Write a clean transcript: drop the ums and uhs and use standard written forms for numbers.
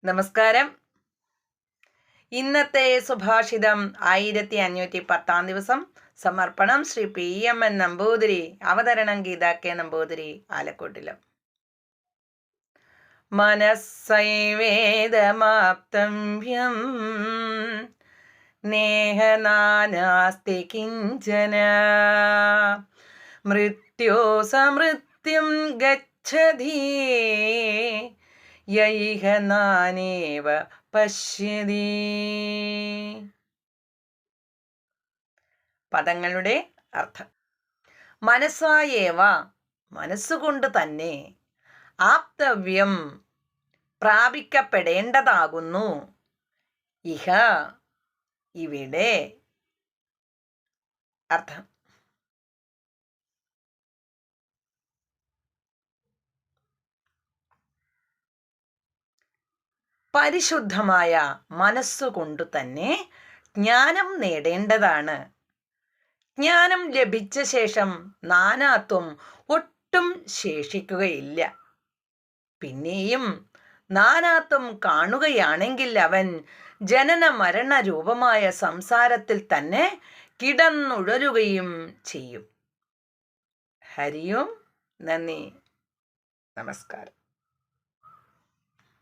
നമസ്കാരം. ഇന്നത്തെ സുഭാഷിതം 1510 ദിവസം. സമർപ്പണം ശ്രീ PMN നമ്പൂതിരി. അവതരണം ഗീത K നമ്പൂതിരി, ആലക്കോട്ടിലും. മനസ്സൈവേദമാപ്തവ്യം നേഹനാനാസ്തി കിഞ്ചന മൃത്യോ സമൃത്യും ഗച്ഛതി യൈഹ നാനേവ പശ്യതി. പദങ്ങളുടെ അർത്ഥം: മനസ്സായേവ, മനസ്സുകൊണ്ട് തന്നെ, ആപ്തവ്യം, പ്രാപിക്കപ്പെടേണ്ടതാകുന്നു, ഇഹ, ഇവിടെ. അർത്ഥം: പരിശുദ്ധമായ മനസ്സുകൊണ്ടു തന്നെ ജ്ഞാനം നേടേണ്ടതാണ്. ജ്ഞാനം ലഭിച്ച ശേഷം നാനാത്വം ഒട്ടും ശേഷിക്കുകയില്ല. പിന്നെയും നാനാത്വം കാണുകയാണെങ്കിൽ അവൻ ജനന മരണ രൂപമായ സംസാരത്തിൽ തന്നെ കിടന്നുഴലുകയും ചെയ്യും. ഹരിയും. നന്ദി, നമസ്കാരം.